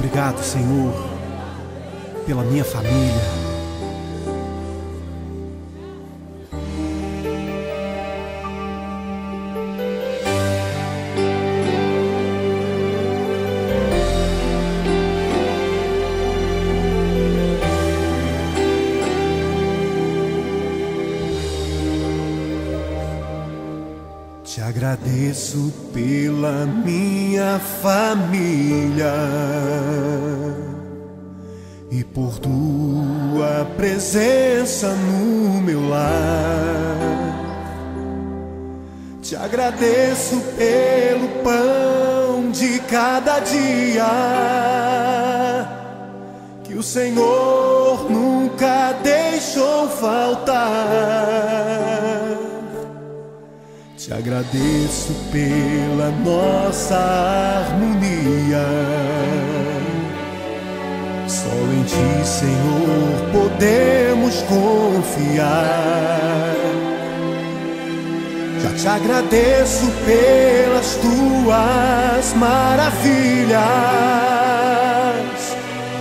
Obrigado, Senhor, pela minha família. Te agradeço pela minha família e por tua presença no meu lar. Te agradeço pelo pão de cada dia que o Senhor nunca deixou faltar. Te agradeço pela nossa harmonia. Só em Ti, Senhor, podemos confiar. Já te agradeço pelas Tuas maravilhas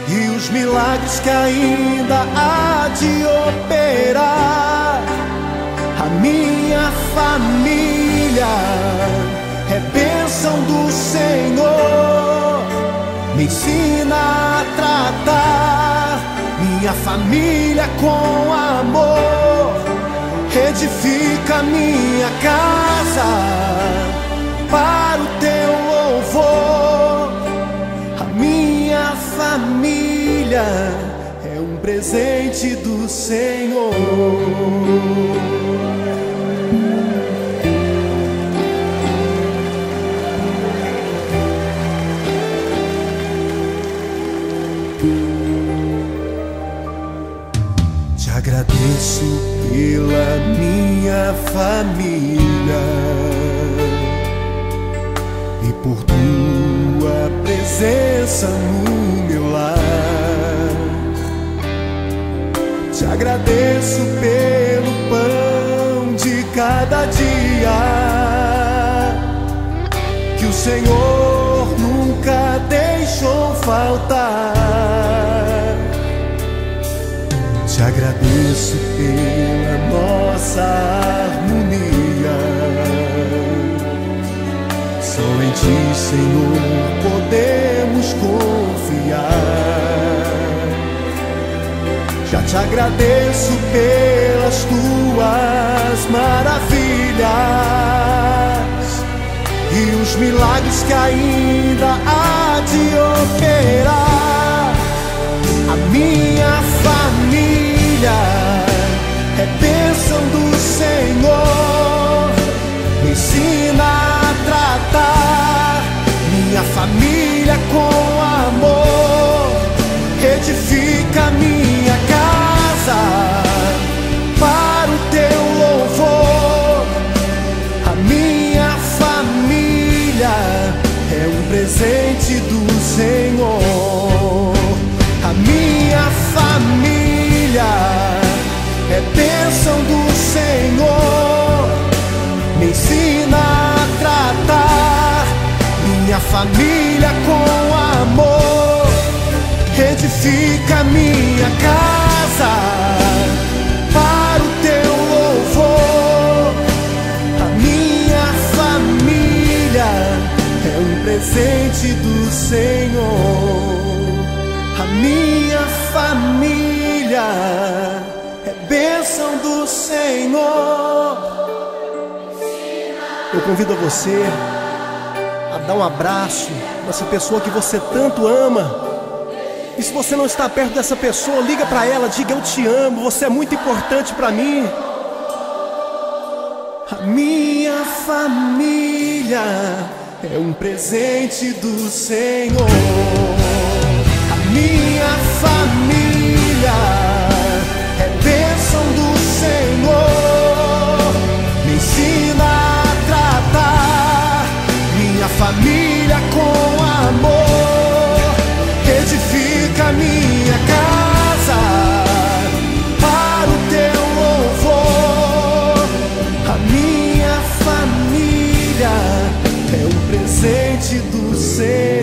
e os milagres que ainda há de operar. A minha família é bênção do Senhor. Me ensina a tratar minha família com amor. Edifica minha casa para o Teu louvor. A minha família é um presente do Senhor. Te agradeço pela minha família e por Tua presença no meu lar. Te agradeço pelo pão de cada dia que o Senhor nunca deixou faltar. Te agradeço pela nossa harmonia. Só em Ti, Senhor, podemos confiar. Já te agradeço pelas Tuas maravilhas e os milagres que ainda há de operar. A minha família é bênção do Senhor. Me ensina a tratar minha família com amor. Edifica minha casa para o Teu louvor. A minha família é um presente do Senhor. A minha família é bênção do Senhor. Me ensina a tratar minha família com amor. Edifica minha casa para o Teu louvor. A minha família é um presente do Senhor. A minha família é bênção do Senhor. Eu convido você a dar um abraço nessa pessoa que você tanto ama. E se você não está perto dessa pessoa, liga para ela, diga: eu te amo, você é muito importante para mim. A minha família é um presente do Senhor. A minha família é bênção do Senhor. Me ensina a tratar minha família com amor. Edifica minha casa para o Teu louvor. A minha família é um presente do Senhor.